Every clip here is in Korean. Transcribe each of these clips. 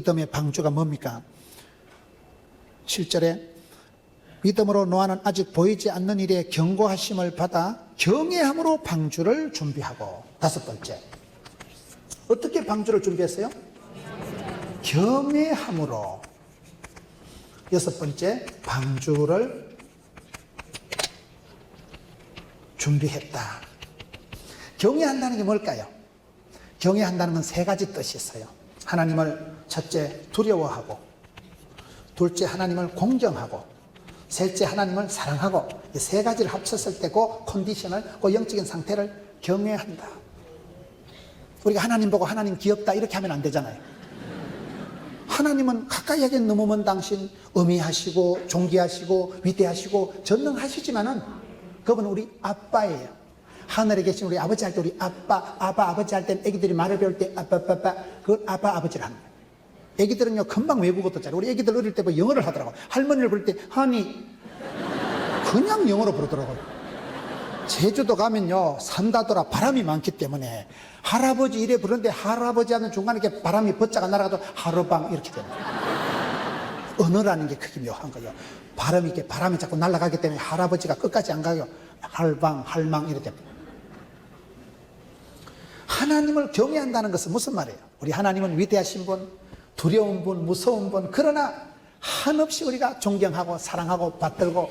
믿음의 방주가 뭡니까? 7절에 믿음으로 노아는 아직 보이지 않는 일에 경고하심을 받아 경외함으로 방주를 준비하고, 5번째, 어떻게 방주를 준비했어요? 경외함으로. 6번째, 방주를 준비했다. 경외한다는 게 뭘까요? 경외한다는 건 3가지 뜻이 있어요. 하나님을 첫째 두려워하고, 둘째 하나님을 공경하고, 셋째 하나님을 사랑하고, 이 3가지를 합쳤을 때 그 컨디션을, 그 영적인 상태를 경외한다. 우리가 하나님 보고 하나님 귀엽다 이렇게 하면 안 되잖아요. 하나님은 가까이 하기엔 너무 먼 당신, 어미하시고 존귀하시고 위대하시고 전능하시지만은 그분은 우리 아빠예요. 하늘에 계신 우리 아버지 할 때 우리 아버지 할 때는 애기들이 말을 배울 때 아빠 그걸 아버지를 하는 거예요. 애기들은요 금방 외국어도 잘. 우리 애기들 어릴 때 뭐 영어를 하더라고. 할머니를 부를 때 하니 그냥 영어로 부르더라고요. 제주도 가면요 산다더라 바람이 많기 때문에 할아버지 이래 부르는데 할아버지 하는 중간에 이렇게 바람이 벗자가 날아가도 하루방 이렇게 됩니다. 언어라는 게 크게 묘한 거예요. 바람이 자꾸 날아가기 때문에 할아버지가 끝까지 안 가요. 할방 할망 이렇게 됩니다. 하나님을 경외한다는 것은 무슨 말이에요? 우리 하나님은 위대하신 분, 두려운 분, 무서운 분, 그러나 한없이 우리가 존경하고 사랑하고 받들고,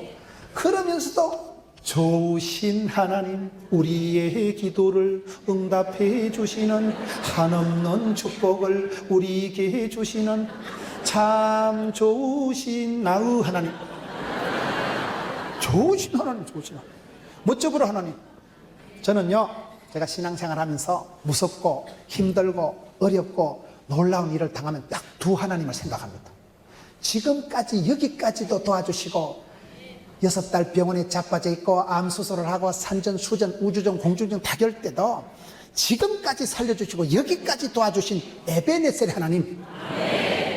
그러면서도 좋으신 하나님, 우리의 기도를 응답해 주시는, 한없는 축복을 우리에게 주시는 참 좋으신 나의 하나님. 좋으신 하나님, 좋으신 하나님, 멋져보라 하나님. 저는요 제가 신앙생활 하면서 무섭고 힘들고 어렵고 놀라운 일을 당하면 딱 2 하나님을 생각합니다. 지금까지 여기까지도 도와주시고 6달 병원에 자빠져 있고 암수술을 하고 산전수전 우주전 공주전 다 결 때도 지금까지 살려주시고 여기까지 도와주신 에베네셀 하나님.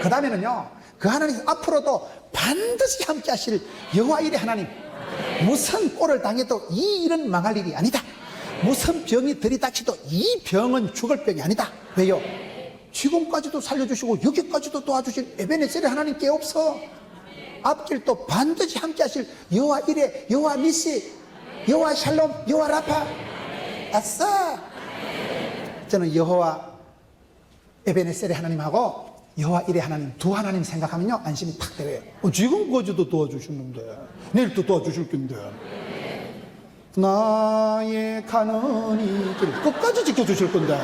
그 다음에는요 그 하나님 앞으로도 반드시 함께 하실 여호와 일의 하나님. 무슨 꼴을 당해도 이 일은 망할 일이 아니다. 무슨 병이 들이닥쳐도 이 병은 죽을 병이 아니다. 왜요? 지금까지도 살려주시고 여기까지도 도와주신 에베네셀의 하나님께 없어. 앞길도 반드시 함께 하실 여호와 이레, 여호와 니시, 여호와 샬롬, 여호와 라파. 아싸. 저는 여호와 에베네셀의 하나님하고 여호와 이레 하나님 2 하나님 생각하면요 안심이 탁 되어요. 지금까지도 도와주시는데 내일 또 도와주실 건데 나의 가는 이 길 끝까지 지켜주실 건데.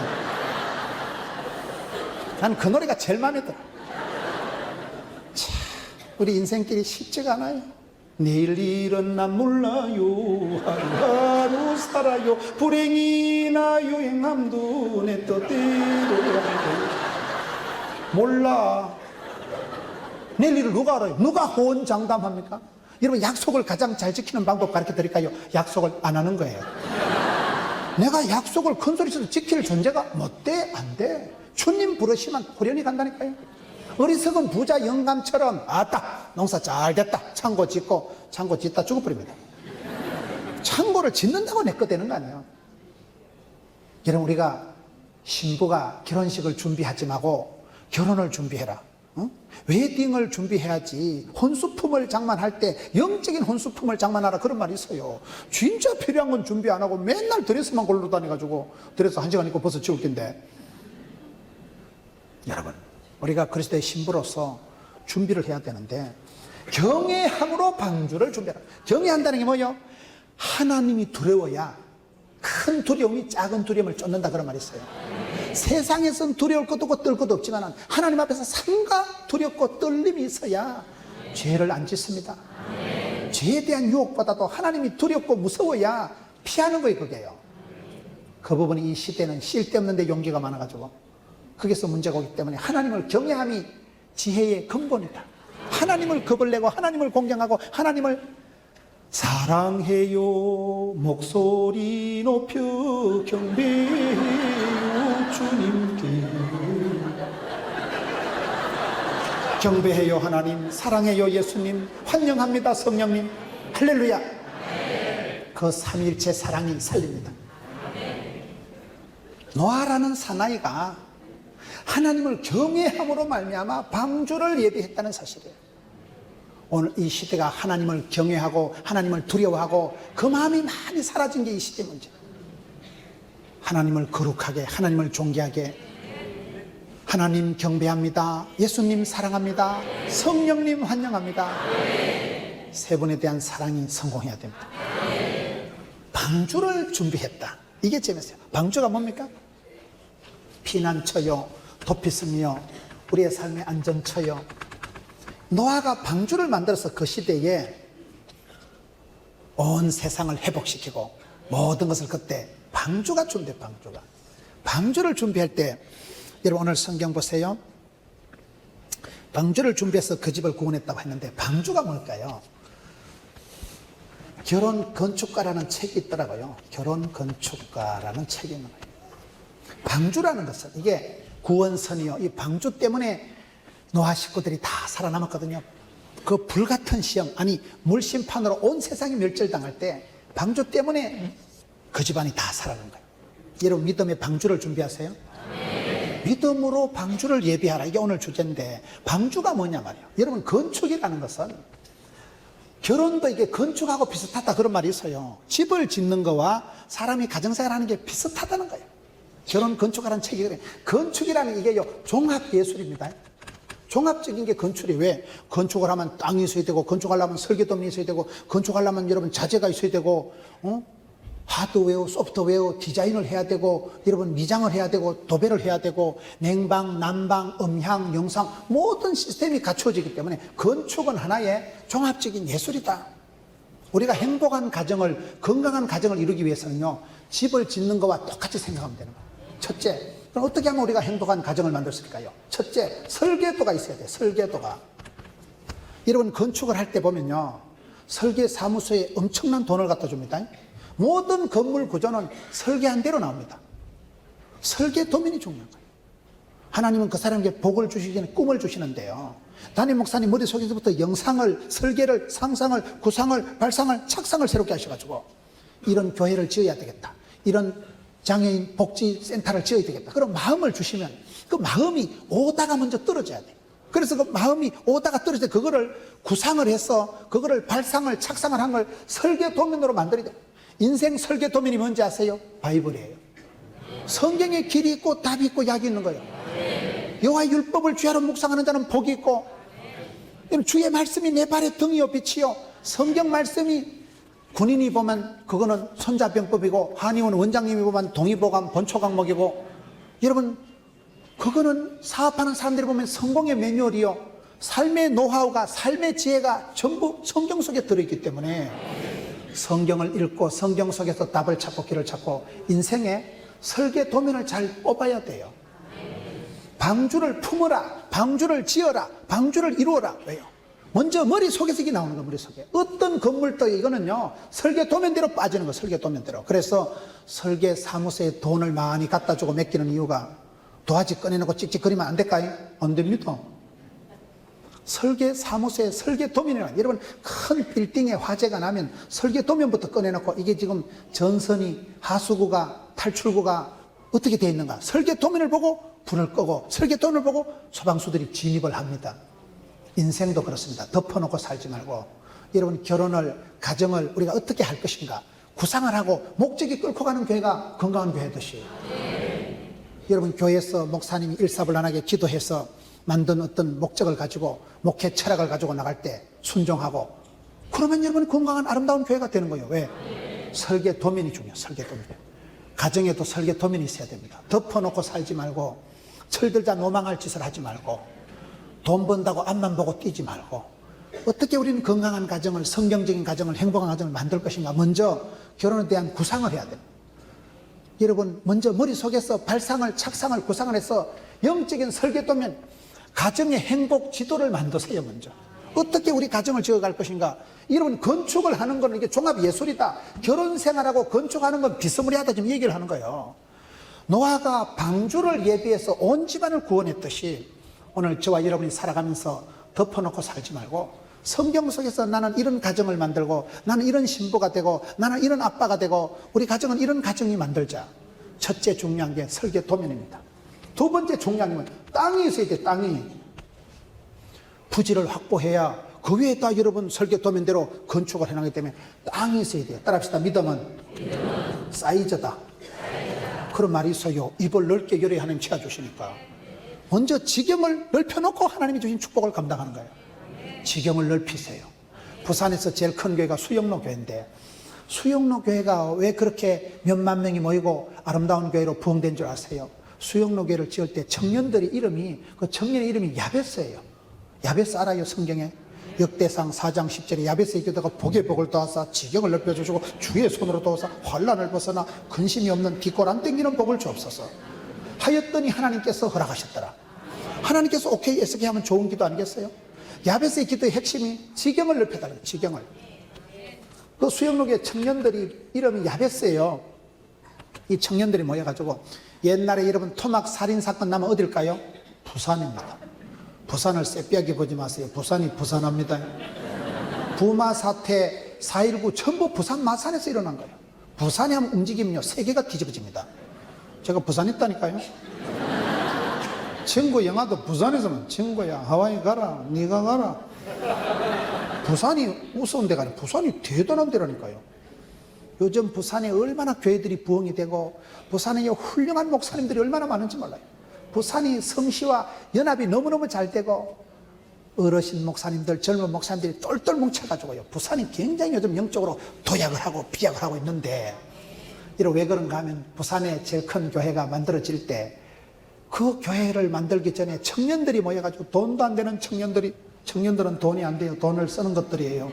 난 그 노래가 제일 마음에 들어. 참, 우리 인생길이 쉽지가 않아요. 내일 일은 난 몰라요. 하루하루 살아요. 불행이나 유행함도 내 뜻대로 몰라. 내일 일을 누가 알아요? 누가 호언장담합니까? 여러분 약속을 가장 잘 지키는 방법 가르쳐 드릴까요? 약속을 안 하는 거예요. 내가 약속을 큰 소리쳐서 지킬 존재가 뭐 돼? 안 돼. 주님 부르시면 호련히 간다니까요. 어리석은 부자 영감처럼 아따 농사 잘 됐다 창고 짓고 창고 짓다 죽어버립니다. 창고를 짓는다고 내 거 되는 거 아니에요. 여러분 우리가 신부가 결혼식을 준비하지 말고 결혼을 준비해라. 웨딩을 준비해야지. 혼수품을 장만할 때 영적인 혼수품을 장만하라 그런 말이 있어요. 진짜 필요한 건 준비 안 하고 맨날 드레스만 걸러 다녀가지고 드레스 1시간 입고 벗어 치울 텐데. 여러분 우리가 그리스도의 신부로서 준비를 해야 되는데 경외함으로 방주를 준비하라. 경외한다는 게 뭐예요? 하나님이 두려워야 큰 두려움이 작은 두려움을 쫓는다 그런 말이 있어요. 세상에선 두려울 것도 없고 떨 것도 없지만 하나님 앞에서 삼가 두렵고 떨림이 있어야 죄를 안 짓습니다. 죄에 대한 유혹보다도 하나님이 두렵고 무서워야 피하는 거예요. 그게요. 그 부분이 이 시대는 쓸데없는데 용기가 많아가지고 거기서 문제가 오기 때문에 하나님을 경외함이 지혜의 근본이다. 하나님을 겁을 내고 하나님을 공경하고 하나님을 사랑해요 목소리 높여 경배해요 주님께. 경배해요 하나님, 사랑해요 예수님, 환영합니다 성령님. 할렐루야. 그 삼위일체 사랑이 살립니다. 노아라는 사나이가 하나님을 경외함으로 말미암아 방주를 예비했다는 사실이에요. 오늘 이 시대가 하나님을 경외하고 하나님을 두려워하고 그 마음이 많이 사라진 게 이 시대 문제. 하나님을 거룩하게, 하나님을 존귀하게, 하나님 경배합니다, 예수님 사랑합니다, 성령님 환영합니다, 세 분에 대한 사랑이 성공해야 됩니다. 방주를 준비했다. 이게 재밌어요. 방주가 뭡니까? 피난처요, 도피성이요, 우리의 삶의 안전처요. 노아가 방주를 만들어서 그 시대에 온 세상을 회복시키고 모든 것을 그때 방주가 준비해. 방주를 준비할 때 여러분 오늘 성경 보세요. 방주를 준비해서 그 집을 구원했다고 했는데 방주가 뭘까요? 결혼 건축가라는 책이 있더라고요. 결혼 건축가라는 책이 있는 거예요. 방주라는 것은 이게 구원선이요, 이 방주 때문에 노아 식구들이 다 살아남았거든요. 그 불같은 시험, 아니 물심판으로 온 세상이 멸절당할 때 방주 때문에 그 집안이 다 살아난 거예요. 여러분 믿음의 방주를 준비하세요. 믿음으로 방주를 예비하라. 이게 오늘 주제인데 방주가 뭐냐 말이에요. 여러분 건축이라는 것은 결혼도 이게 건축하고 비슷하다 그런 말이 있어요. 집을 짓는 거와 사람이 가정생활하는 게 비슷하다는 거예요. 결혼 건축하라는 책이 그래요. 건축이라는 이게요 종합예술입니다. 종합적인 게 건축이. 왜? 건축을 하면 땅이 있어야 되고, 건축하려면 설계도면이 있어야 되고, 건축하려면 여러분 자재가 있어야 되고, 하드웨어, 소프트웨어 디자인을 해야 되고, 여러분 미장을 해야 되고, 도배를 해야 되고, 냉방, 난방, 음향, 영상 모든 시스템이 갖추어지기 때문에 건축은 하나의 종합적인 예술이다. 우리가 행복한 가정을, 건강한 가정을 이루기 위해서는요, 집을 짓는 거와 똑같이 생각하면 되는 거예요. 첫째, 그럼 어떻게 하면 우리가 행복한 가정을 만들 수 있을까요? 첫째, 설계도가 있어야 돼요. 설계도가. 여러분 건축을 할 때 보면요, 설계 사무소에 엄청난 돈을 갖다 줍니다. 모든 건물 구조는 설계한 대로 나옵니다. 설계 도면이 중요한 거예요. 하나님은 그 사람에게 복을 주시기 전에 꿈을 주시는데요, 담임 목사님 머릿속에서부터 영상을, 설계를, 상상을, 구상을, 발상을, 착상을 새롭게 하셔가지고 이런 교회를 지어야 되겠다, 이런 장애인 복지센터를 지어야 되겠다, 그런 마음을 주시면 그 마음이 오다가 먼저 떨어져야 돼요. 그래서 그 마음이 오다가 떨어질 때 그거를 구상을 해서 그거를 발상을, 착상을 한 걸 설계 도면으로 만들어야 돼요. 인생 설계 도면이 뭔지 아세요? 바이블이에요. 성경에 길이 있고 답이 있고 약이 있는 거예요. 여호와의 율법을 주야로 묵상하는 자는 복이 있고, 주의 말씀이 내 발의 등이요 빛이요. 성경 말씀이 군인이 보면 그거는 손자병법이고, 한의원 원장님이 보면 동의보감 본초 강목이고, 여러분 그거는 사업하는 사람들이 보면 성공의 매뉴얼이요, 삶의 노하우가, 삶의 지혜가 전부 성경 속에 들어있기 때문에 성경을 읽고 성경 속에서 답을 찾고 길을 찾고 인생의 설계 도면을 잘 뽑아야 돼요. 방주를 품어라, 방주를 지어라, 방주를 이루어라. 왜요? 먼저 머릿속에서 이게 나오는 거예요. 머릿속에 어떤 건물도 이거는요 설계 도면대로 빠지는 거예요. 설계 도면대로. 그래서 설계 사무소에 돈을 많이 갖다 주고 맡기는 이유가, 도화지 꺼내놓고 찍찍거리면 안 될까요? 안 됩니다. 설계 사무소에 설계 도면이라, 여러분 큰 빌딩에 화재가 나면 설계 도면부터 꺼내놓고 이게 지금 전선이, 하수구가, 탈출구가 어떻게 되어 있는가, 설계 도면을 보고 불을 끄고 설계 도면을 보고 소방수들이 진입을 합니다. 인생도 그렇습니다. 덮어놓고 살지 말고, 여러분 결혼을, 가정을 우리가 어떻게 할 것인가 구상을 하고 목적이 끌고 가는 교회가 건강한 교회듯이, 여러분 교회에서 목사님이 일사불란하게 기도해서 만든 어떤 목적을 가지고, 목회 철학을 가지고 나갈 때 순종하고, 그러면 여러분 건강한 아름다운 교회가 되는 거예요. 왜? 설계 도면이 중요해요. 설계 도면. 가정에도 설계 도면이 있어야 됩니다. 덮어놓고 살지 말고, 철들자 노망할 짓을 하지 말고, 돈 번다고 앞만 보고 뛰지 말고, 어떻게 우리는 건강한 가정을, 성경적인 가정을, 행복한 가정을 만들 것인가, 먼저 결혼에 대한 구상을 해야 돼요. 여러분 먼저 머릿속에서 발상을, 착상을, 구상을 해서 영적인 설계도면, 가정의 행복 지도를 만드세요. 먼저 어떻게 우리 가정을 지어갈 것인가. 여러분 건축을 하는 거는 이게 종합예술이다. 결혼생활하고 건축하는 건 비스무리하다 지금 얘기를 하는 거예요. 노아가 방주를 예비해서 온 집안을 구원했듯이, 오늘 저와 여러분이 살아가면서 덮어놓고 살지 말고, 성경 속에서 나는 이런 가정을 만들고, 나는 이런 신부가 되고, 나는 이런 아빠가 되고, 우리 가정은 이런 가정이 만들자. 첫째 중요한 게 설계 도면입니다. 두 번째 중요한 건 땅이 있어야 돼. 땅이. 부지를 확보해야 그 위에다 여러분 설계 도면대로 건축을 해나가기 때문에 땅이 있어야 돼요. 따라합시다. 믿음은 사이즈다. 그런 말이 있어요. 입을 넓게 열어야 하나님 채워주시니까. 먼저 지경을 넓혀놓고 하나님이 주신 축복을 감당하는 거예요. 지경을 넓히세요. 부산에서 제일 큰 교회가 수영로 교회인데, 수영로 교회가 왜 그렇게 몇만 명이 모이고 아름다운 교회로 부흥된 줄 아세요? 수영로 교회를 지을 때 청년들의 이름이, 그 청년의 이름이 야베스예요. 야베스 알아요? 성경에 역대상 4장 10절에 야베스의 기도가 복에 복을 더하사 지경을 넓혀주시고 주의 손으로 도우사 환난을 벗어나 근심이 없는 뒷골 안 땡기는 복을 주옵소서 하였더니 하나님께서 허락하셨더라. 하나님께서 오케이 애쓰게 하면 좋은 기도 아니겠어요? 야베스의 기도의 핵심이 지경을 넓혀달라요. 지경을. 그 수영록의 청년들이 이름이 야베스예요. 이 청년들이 모여가지고, 옛날에 여러분 토막 살인사건 나면 어딜까요? 부산입니다. 부산을 쎄빼하게 보지 마세요. 부산이 부산합니다. 부마 사태 4.19 전부 부산 마산에서 일어난 거예요. 부산에 하면 움직이면요 세계가 뒤집어집니다. 제가 부산 있다니까요. 친구 영화도 부산에서는 친구야 하와이 가라 네가 가라. 부산이 우스운 데가 아니라 부산이 대단한 데라니까요. 요즘 부산에 얼마나 교회들이 부흥이 되고 부산에 훌륭한 목사님들이 얼마나 많은지 몰라요. 부산이 성시와 연합이 너무너무 잘 되고 어르신 목사님들, 젊은 목사님들이 똘똘 뭉쳐가지고요. 부산이 굉장히 요즘 영적으로 도약을 하고 비약을 하고 있는데, 이러 왜 그런가 하면 부산에 제일 큰 교회가 만들어질 때 그 교회를 만들기 전에 청년들이 모여가지고 돈도 안 되는 청년들은 돈이 안 돼요. 돈을 쓰는 것들이에요.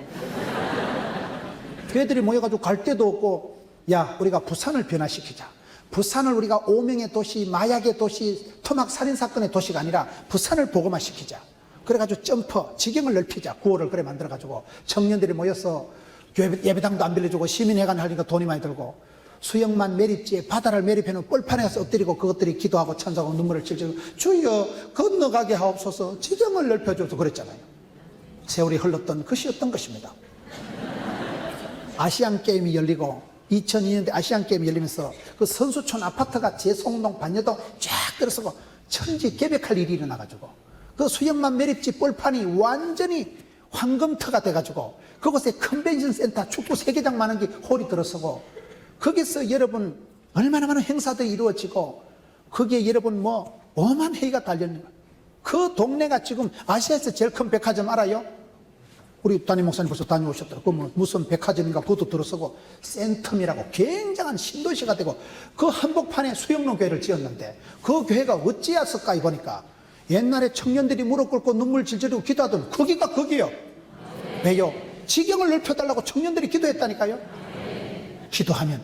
교회들이 모여가지고 갈 데도 없고, 야 우리가 부산을 변화시키자. 부산을 우리가 오명의 도시, 마약의 도시, 토막 살인사건의 도시가 아니라 부산을 복음화시키자. 그래가지고 점퍼, 지경을 넓히자. 구호를 그래 만들어가지고 청년들이 모여서 예배당도 안 빌려주고 시민회관 하니까 돈이 많이 들고, 수영만 매립지에 바다를 매립해놓은 뻘판에 가서 엎드리고 그것들이 기도하고 찬송하고 눈물을 찔찔 주여 건너가게 하옵소서 지경을 넓혀줘서 그랬잖아요. 세월이 흘렀던 것이었던 것입니다. 아시안게임이 열리고 2002년에 아시안게임이 열리면서 그 선수촌 아파트가 제송동 반여동 쫙 들어서고 천지개벽할 일이 일어나가지고 그 수영만 매립지 뻘판이 완전히 황금터가 돼가지고 그곳에 컨벤션 센터 축구 세계장 많은 게 홀이 들어서고, 거기서 여러분 얼마나 많은 행사들이 이루어지고 거기에 여러분 뭐 어마한 회의가 달려있는 거예요. 그 동네가 지금 아시아에서 제일 큰 백화점 알아요? 우리 담임 목사님 벌써 다녀오셨더라고요. 그 뭐 무슨 백화점인가 그것도 들어서고 센텀이라고 굉장한 신도시가 되고, 그 한복판에 수영로 교회를 지었는데 그 교회가 어찌했을까 보니까 옛날에 청년들이 무릎 꿇고 눈물 질질 흘리고 기도하던 거기가 거기요. 왜요? 지경을 넓혀달라고 청년들이 기도했다니까요. 기도하면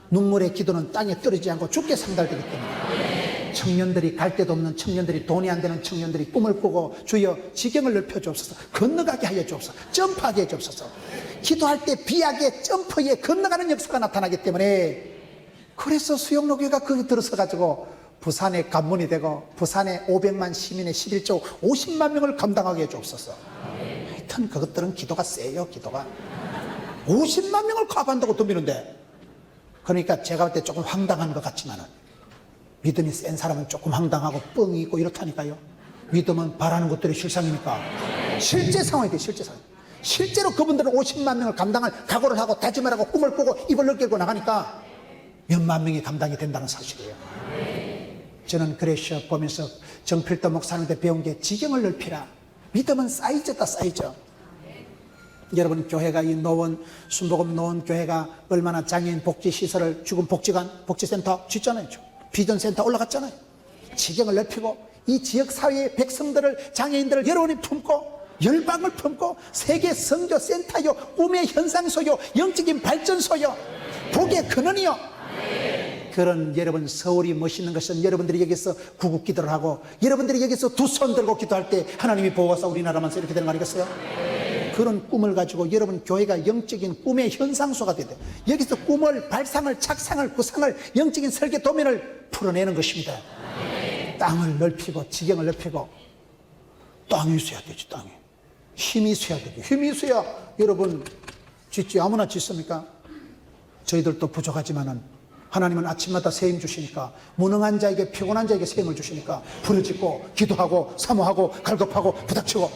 눈물의 기도는 땅에 떨어지지 않고 죽게 상달되기 때문에 청년들이 갈 데도 없는 청년들이, 돈이 안 되는 청년들이 꿈을 꾸고 주여 지경을 넓혀 주옵소서, 건너가게 하여 주옵소서, 점프하게 해 주옵소서. 기도할 때 비약에 점프에 건너가는 역사가 나타나기 때문에, 그래서 수영로교가 거기 들어서 가지고 부산의 관문이 되고 부산의 500만 시민의 11조 50만 명을 감당하게 해 주옵소서. 하여튼 그것들은 기도가 세요. 기도가 50만 명을 가반다고 덤비는데, 그러니까 제가 볼 때 조금 황당한 것 같지만은 믿음이 센 사람은 조금 황당하고 뻥이 있고 이렇다니까요. 믿음은 바라는 것들이 실상이니까 실제 상황이 돼. 실제 상황. 실제로 그분들은 50만 명을 감당할 각오를 하고 다짐을 하고 꿈을 꾸고 입을 넓게 고 나가니까 몇만 명이 감당이 된다는 사실이에요. 저는 그래서 보면서 정필도 목사님한테 배운 게 지경을 넓히라. 믿음은 사이즈다. 사이즈. 여러분 교회가 이 노원 순복음 노원 교회가 얼마나 장애인 복지 시설을 지금 복지관 복지센터 짓잖아요. 비전센터 올라갔잖아요. 지경을 넓히고 이 지역 사회의 백성들을, 장애인들을 여러분이 품고 열방을 품고 세계 선교 센터요, 꿈의 현상소요, 영적인 발전소요, 복의 근원이요. 그런 여러분 서울이 멋있는 것은 여러분들이 여기서 구국 기도를 하고 여러분들이 여기서 두 손 들고 기도할 때 하나님이 보호하사 우리나라만 이렇게 되는 거 아니겠어요? 그런 꿈을 가지고 여러분 교회가 영적인 꿈의 현상소가 되대. 여기서 꿈을, 발상을, 착상을, 구상을, 영적인 설계 도면을 풀어내는 것입니다. 땅을 넓히고 지경을 넓히고, 땅이 있어야 되지. 땅이 힘이 있어야 되지. 힘이 있어야 여러분 짓지. 아무나 짓습니까? 저희들도 부족하지만은 하나님은 아침마다 세임 주시니까, 무능한 자에게, 피곤한 자에게 세임을 주시니까 부르짖고 기도하고 사모하고 갈급하고 부닥치고,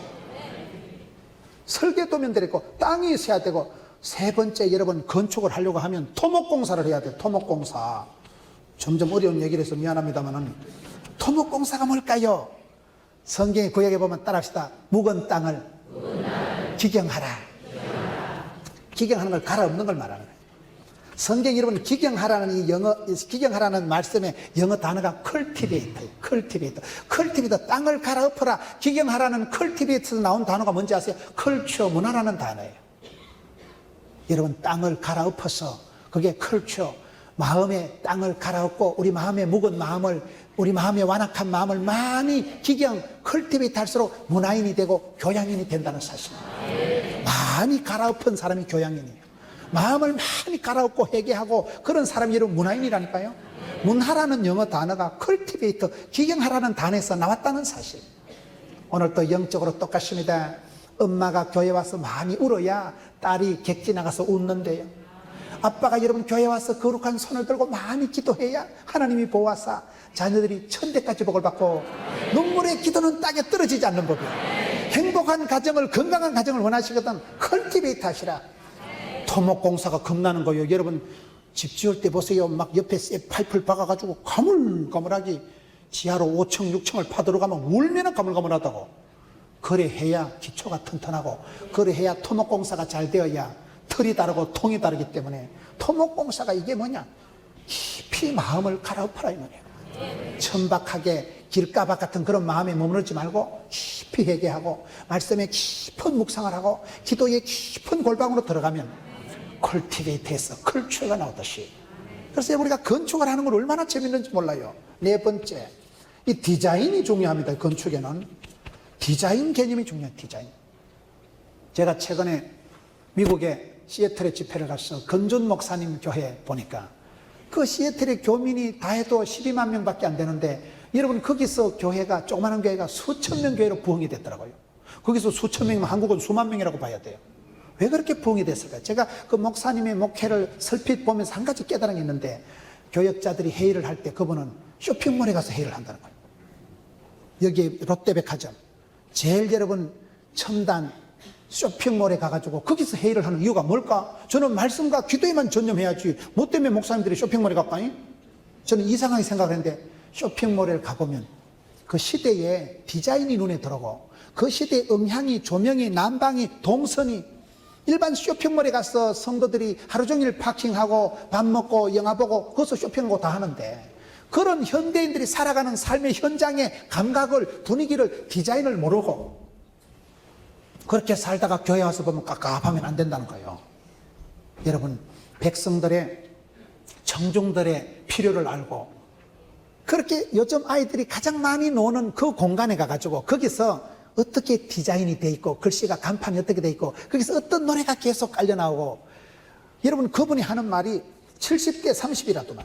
설계도면 되고 땅이 있어야 되고, 세 번째, 여러분 건축을 하려고 하면 토목공사를 해야 돼요. 토목공사. 점점 어려운 얘기를 해서 미안합니다만, 토목공사가 뭘까요? 성경에 구약에 보면 따라합시다. 묵은 땅을 기경하라. 기경하는 걸 갈아엎는 걸 말하는 거예요. 성경 여러분, 기경하라는 이 영어, 기경하라는 말씀의 영어 단어가 cultivate예요. cultivate. 땅을 갈아엎어라. 기경하라는 cultivate에서 나온 단어가 뭔지 아세요? culture, 문화라는 단어예요. 여러분, 땅을 갈아엎어서, 그게 culture, 마음의 땅을 갈아엎고 우리 마음의 묵은 마음을, 우리 마음의 완악한 마음을 많이 기경, cultivate 할수록 문화인이 되고 교양인이 된다는 사실. 많이 갈아엎은 사람이 교양인이에요. 마음을 많이 갈아엎고 회개하고 그런 사람이 여러분 문화인이라니까요. 문화라는 영어 단어가 cultivate, 기경하라는 단어에서 나왔다는 사실. 오늘 또 영적으로 똑같습니다. 엄마가 교회 와서 많이 울어야 딸이 객지 나가서 웃는데요. 아빠가 여러분 교회 와서 거룩한 손을 들고 많이 기도해야 하나님이 보아사 자녀들이 천대까지 복을 받고, 눈물의 기도는 땅에 떨어지지 않는 법이에요. 행복한 가정을, 건강한 가정을 원하시거든 cultivate 하시라. 토목공사가 겁나는 거예요. 여러분 집 지을 때 보세요. 막 옆에 파이프를 박아가지고 가물가물하게 지하로 5층 6층을 파들어가면 울면은 가물가물하다고. 그래야 기초가 튼튼하고, 그래야 토목공사가 잘 되어야 털이 다르고 통이 다르기 때문에 토목공사가 이게 뭐냐, 깊이 마음을 갈아엎어라 이 말이에요. 천박하게 길가박 같은 그런 마음에 머무르지 말고 깊이 회개하고 말씀에 깊은 묵상을 하고 기도에 깊은 골방으로 들어가면 컬티베이트에서 컬처가 나오듯이. 그래서 우리가 건축을 하는 걸 얼마나 재밌는지 몰라요. 네 번째, 이 디자인이 중요합니다. 건축에는 디자인 개념이 중요해요. 디자인. 제가 최근에 미국의 시애틀에 집회를 가서 건전 목사님 교회 보니까, 그 시애틀의 교민이 다 해도 12만 명밖에 안 되는데, 여러분 거기서 교회가, 조그마한 교회가 수천 명 교회로 부흥이 됐더라고요. 거기서 수천 명이면 한국은 수만 명이라고 봐야 돼요. 왜 그렇게 부흥이 됐을까요? 제가 그 목사님의 목회를 설핏 보면서 한 가지 깨달은 게 있는데, 교역자들이 회의를 할 때 그분은 쇼핑몰에 가서 회의를 한다는 거예요. 여기 롯데백화점 제일 여러분 첨단 쇼핑몰에 가가지고 거기서 회의를 하는 이유가 뭘까? 저는 말씀과 기도에만 전념해야지 뭐 때문에 목사님들이 쇼핑몰에 갈까요? 저는 이상하게 생각을 했는데, 쇼핑몰에 가보면 그 시대의 디자인이 눈에 들어오고, 그 시대의 음향이, 조명이, 난방이, 동선이, 일반 쇼핑몰에 가서 성도들이 하루 종일 파킹하고 밥 먹고 영화 보고 거기서 쇼핑하고 다 하는데, 그런 현대인들이 살아가는 삶의 현장의 감각을, 분위기를, 디자인을 모르고 그렇게 살다가 교회 와서 보면 깝깝하면 안 된다는 거예요. 여러분, 백성들의, 청중들의 필요를 알고, 그렇게 요즘 아이들이 가장 많이 노는 그 공간에 가가지고 거기서 어떻게 디자인이 돼 있고, 글씨가 간판이 어떻게 돼 있고, 거기서 어떤 노래가 계속 깔려 나오고. 여러분, 그분이 하는 말이 70대 30이라더만.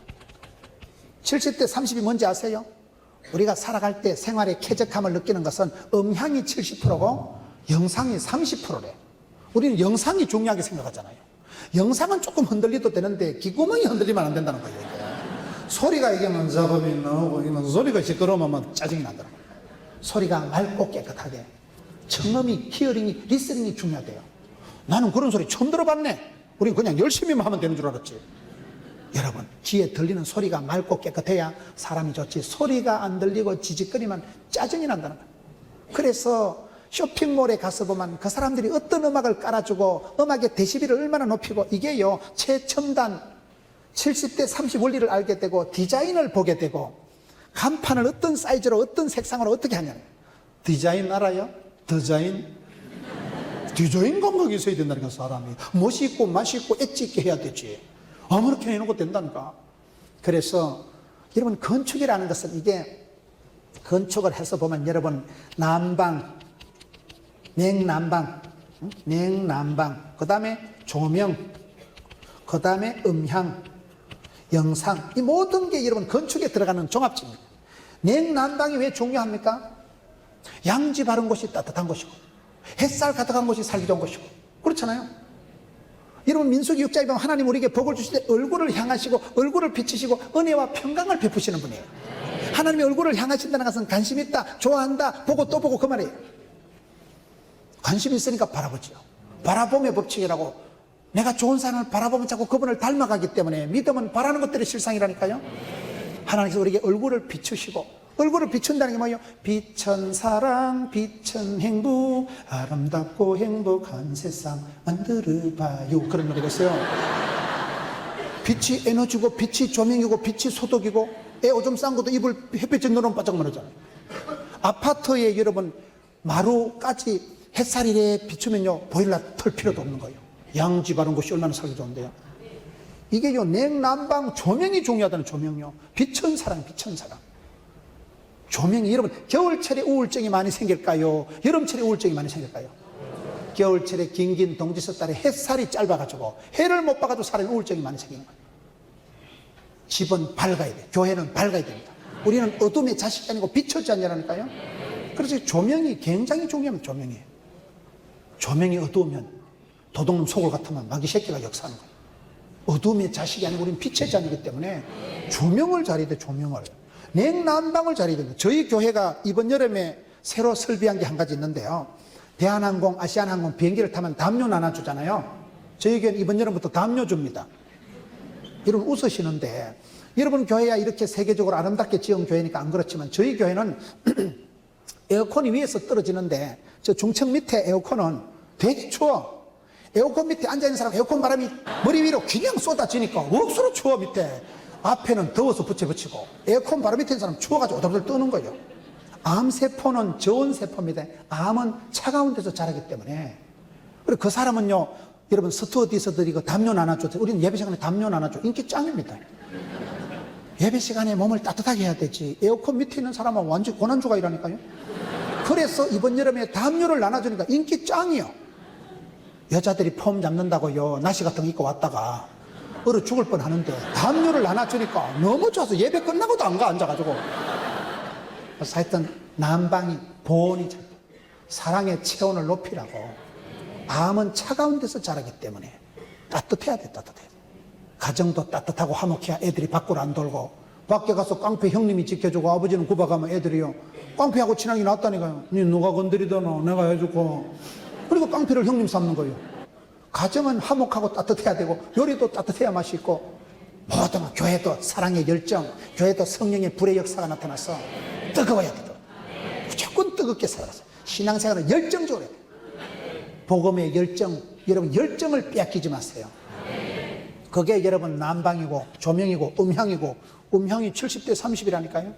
70대 30이 뭔지 아세요? 우리가 살아갈 때 생활의 쾌적함을 느끼는 것은 음향이 70%고 영상이 30%래. 우리는 영상이 중요하게 생각하잖아요. 영상은 조금 흔들려도 되는데 귀구멍이 흔들리면 안 된다는 거예요. 이게. 소리가 이게 잡음이 나오고, 이건 소리가 시끄러우면 짜증이 나더라고요. 소리가 맑고 깨끗하게, 청음이, 히어링이, 리스닝이 중요하대요. 나는 그런 소리 처음 들어봤네. 우린 그냥 열심히만 하면 되는 줄 알았지. 여러분, 귀에 들리는 소리가 맑고 깨끗해야 사람이 좋지, 소리가 안 들리고 지직거리면 짜증이 난다는 거예요. 그래서 쇼핑몰에 가서 보면 그 사람들이 어떤 음악을 깔아주고 음악의 데시벨을 얼마나 높이고, 이게요 최첨단 70대 30 원리를 알게 되고, 디자인을 보게 되고, 간판을 어떤 사이즈로 어떤 색상으로 어떻게 하냐. 디자인 알아요? 디자인 감각이 있어야 된다니까. 사람이 멋있고 맛있고 엣지 있게 해야 되지. 아무렇게 해놓고 된다니까. 그래서 여러분, 건축이라는 것은, 이게 건축을 해서 보면 여러분, 난방, 냉난방, 그 다음에 조명, 그 다음에 음향, 영상, 이 모든 게 여러분 건축에 들어가는 종합집입니다. 냉난방이 왜 중요합니까? 양지 바른 곳이 따뜻한 곳이고, 햇살 가득한 곳이 살기 좋은 곳이고, 그렇잖아요. 여러분 민수기 6장에 보면 하나님 우리에게 복을 주실 때 얼굴을 향하시고 얼굴을 비치시고 은혜와 평강을 베푸시는 분이에요. 하나님의 얼굴을 향하신다는 것은 관심 있다, 좋아한다, 보고 또 보고 그 말이에요. 관심이 있으니까 바라보지요. 바라봄의 법칙이라고. 내가 좋은 사람을 바라보면 자꾸 그분을 닮아가기 때문에 믿음은 바라는 것들의 실상이라니까요. 하나님께서 우리에게 얼굴을 비추시고, 얼굴을 비춘다는 게 뭐예요? 빛은 사랑, 빛은 행복, 아름답고 행복한 세상 만들어봐요. 그런 노래가 있어요. 빛이 에너지고, 빛이 조명이고, 빛이 소독이고, 애 오줌 싼 것도 이불 햇빛에 넣으면 바짝 마르잖아요. 아파트에 여러분 마루까지 햇살이 비추면요 보일러 틀 필요도 없는 거예요. 양지 바른 곳이 얼마나 살기 좋은데요. 이게요 냉난방 조명이 중요하다는. 조명이요. 빛은 사랑, 빛은 사랑. 조명이 여러분 겨울철에 우울증이 많이 생길까요? 여름철에 우울증이 많이 생길까요? 겨울철에 긴긴 동지서 달에 햇살이 짧아가지고 해를 못 봐가지고 사람이 우울증이 많이 생기는 거예요. 집은 밝아야 돼. 교회는 밝아야 됩니다. 우리는 어둠의 자식이 아니고 빛의 자녀라니까요. 그래서 조명이 굉장히 중요합니다. 조명이 어두우면 도둑놈 속을 같으면 마귀 새끼가 역사하는 거예요. 어둠의 자식이 아니고 우리는 빛의 자녀이기 때문에 조명을 잘해야 돼. 조명을. 냉난방을 잘해야 됩니다. 저희 교회가 이번 여름에 새로 설비한 게 한 가지 있는데요. 대한항공, 아시아나항공 비행기를 타면 담요 나눠주잖아요. 저희 교회는 이번 여름부터 담요 줍니다. 여러분 웃으시는데, 여러분 교회야 이렇게 세계적으로 아름답게 지은 교회니까 안 그렇지만 저희 교회는 에어컨이 위에서 떨어지는데 저 중층 밑에 에어컨은 되게 추워. 에어컨 밑에 앉아있는 사람 에어컨 바람이 머리 위로 그냥 쏟아지니까 억수로 추워. 밑에 앞에는 더워서 붙이고 에어컨 바람 밑에 있는 사람 추워가지고 오돌오돌 떠는 거예요. 암세포는 저온 세포입니다. 암은 차가운 데서 자라기 때문에. 그리고 그 사람은요 여러분 스튜어디서들이 그 담요 나눠줘. 우리는 예배 시간에 담요 나눠줘. 인기 짱입니다. 예배 시간에 몸을 따뜻하게 해야 되지. 에어컨 밑에 있는 사람은 완전 고난주가 이라니까요. 그래서 이번 여름에 담요를 나눠주니까 인기 짱이요. 여자들이 폼 잡는다고요 나시 같은 거 입고 왔다가 얼어 죽을 뻔하는데 담요를 나눠주니까 너무 좋아서 예배 끝나고도 안 가. 앉아가지고. 그래서 하여튼 난방이 보온이 사랑의 체온을 높이라고. 암은 차가운 데서 자라기 때문에 따뜻해야 돼. 따뜻해야 돼. 가정도 따뜻하고 화목해야 애들이 밖으로 안 돌고. 밖에 가서 깡패 형님이 지켜주고 아버지는 구박하면 애들이요 깡패하고 친하게 놨다니까요. 니 누가 건드리더노 내가 해주고. 그리고 깡패를 형님 삼는 거예요. 가정은 화목하고 따뜻해야 되고 요리도 따뜻해야 맛있고 모든 교회도 사랑의 열정, 교회도 성령의 불의 역사가 나타나서 뜨거워야 돼. 무조건 뜨겁게 살아서 신앙생활은 열정적으로 해야 돼. 복음의 열정, 여러분 열정을 빼앗기지 마세요. 그게 여러분 난방이고 조명이고 음향이고. 음향이 70대 30이라니까요.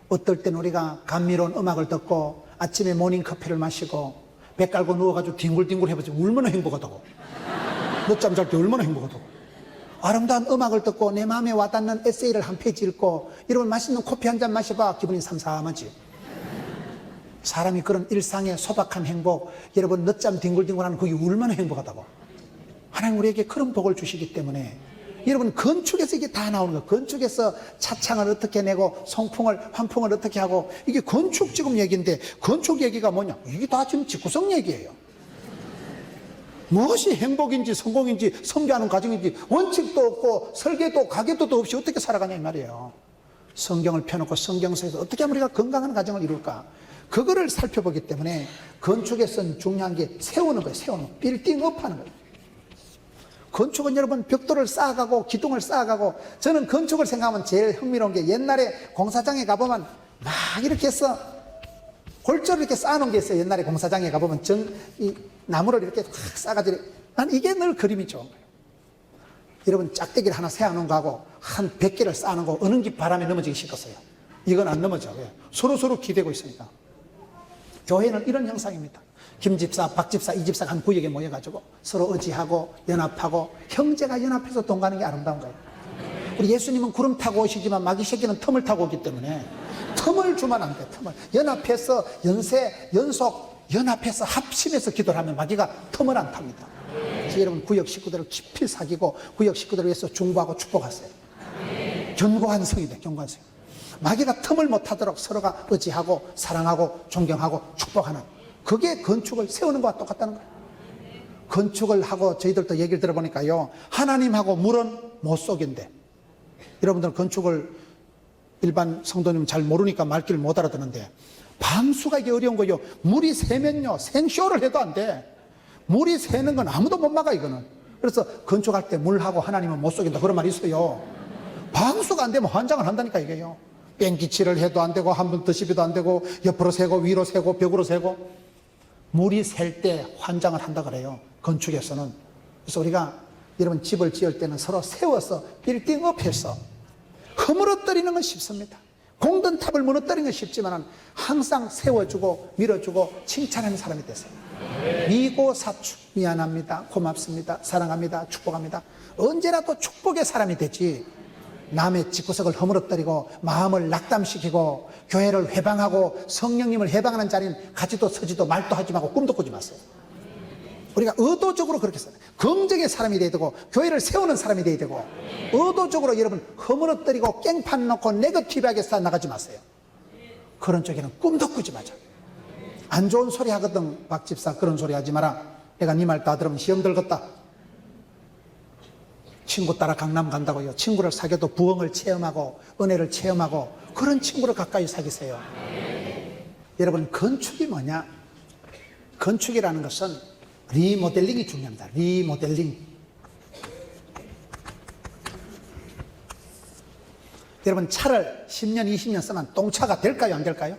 어떨 땐 우리가 감미로운 음악을 듣고 아침에 모닝커피를 마시고 배 깔고 누워가지고 뒹굴뒹굴 해보지 얼마나 행복하다고. 늦잠 잘 때 얼마나 행복하다고. 아름다운 음악을 듣고 내 마음에 와닿는 에세이를 한 페이지 읽고 여러분 맛있는 커피 한 잔 마셔봐 기분이 삼삼하지. 사람이 그런 일상의 소박한 행복, 여러분 늦잠 뒹굴뒹굴하는 그게 얼마나 행복하다고. 하나님 우리에게 그런 복을 주시기 때문에 여러분 건축에서 이게 다 나오는 거예요. 건축에서 차창을 어떻게 내고 송풍을 환풍을 어떻게 하고. 이게 건축 지금 얘기인데 건축 얘기가 뭐냐, 이게 다 지금 집구성 얘기예요. 무엇이 행복인지 성공인지 성교하는 과정인지 원칙도 없고 설계도 가계도도 없이 어떻게 살아가냐 이 말이에요. 성경을 펴놓고 성경서에서 어떻게 하면 우리가 건강한 가정을 이룰까, 그거를 살펴보기 때문에 건축에서는 중요한 게 세우는 거예요. 세우는 거. 빌딩업 하는 거예요. 건축은 여러분 벽돌을 쌓아가고 기둥을 쌓아가고. 저는 건축을 생각하면 제일 흥미로운 게 옛날에 공사장에 가보면 막 이렇게 해서 골조를 이렇게 쌓아놓은 게 있어요. 옛날에 공사장에 가보면 이 나무를 이렇게 확 쌓아가지고. 난 이게 늘 그림이 좋은 거예요. 여러분 짝대기를 하나 세워놓은 거하고 한 100개를 쌓아놓은 거 어느 게 바람에 넘어지기 쉽겠어요? 이건 안 넘어져. 왜? 서로 기대고 있으니까. 교회는 이런 형상입니다. 김집사, 박집사, 이집사가 한 구역에 모여가지고 서로 의지하고 연합하고 형제가 연합해서 동가는 게 아름다운 거예요. 우리 예수님은 구름 타고 오시지만 마귀 새끼는 텀을 타고 오기 때문에 텀을 주면 안 돼. 텀을 연합해서 연속 연합해서 합심해서 기도를 하면 마귀가 텀을 안 탑니다. 그래서 여러분 구역 식구들을 깊이 사귀고 구역 식구들을 위해서 중보하고 축복하세요. 견고한 성이 돼. 견고한 성. 마귀가 틈을 못 하도록 서로가 의지하고 사랑하고 존경하고 축복하는, 그게 건축을 세우는 것과 똑같다는 거예요. 건축을 하고 저희들도 얘기를 들어보니까요, 하나님하고 물은 못 속인대. 여러분들 건축을 일반 성도님 잘 모르니까 말귀를 못 알아듣는데, 방수가 이게 어려운 거요. 물이 새면요, 생쇼를 해도 안 돼. 물이 새는 건 아무도 못 막아, 이거는. 그래서 건축할 때 물하고 하나님은 못 속인다, 그런 말이 있어요. 방수가 안 되면 환장을 한다니까, 이게요. 뺑기칠을 해도 안 되고, 한 번 더 씹어도 안 되고, 옆으로 새고, 위로 새고, 벽으로 새고. 물이 셀 때 환장을 한다 그래요, 건축에서는. 그래서 우리가 여러분 집을 지을 때는 서로 세워서 빌딩업해서 허물어뜨리는 건 쉽습니다. 공든탑을 무너뜨리는 건 쉽지만 항상 세워주고 밀어주고 칭찬하는 사람이 되세요. 미고사축, 미안합니다, 고맙습니다, 사랑합니다, 축복합니다. 언제라도 축복의 사람이 되지, 남의 집구석을 허물어뜨리고 마음을 낙담시키고 교회를 회방하고 성령님을 해방하는 자리는 가지도 서지도 말도 하지 말고 꿈도 꾸지 마세요. 우리가 의도적으로 그렇게 써요. 긍정의 사람이 돼야 되고 교회를 세우는 사람이 돼야 되고, 의도적으로 여러분 허물어뜨리고 깽판 놓고 네거티브하게 쌓아나가지 마세요. 그런 쪽에는 꿈도 꾸지 마자. 안 좋은 소리 하거든. 박 집사 그런 소리 하지 마라. 내가 네 말 다 들으면 시험 들겠다. 친구 따라 강남 간다고요. 친구를 사귀어도 부흥을 체험하고 은혜를 체험하고 그런 친구를 가까이 사귀세요. 여러분 건축이 뭐냐? 건축이라는 것은 리모델링이 중요합니다. 리모델링. 여러분 차를 10년 20년 쓰면 똥차가 될까요 안 될까요?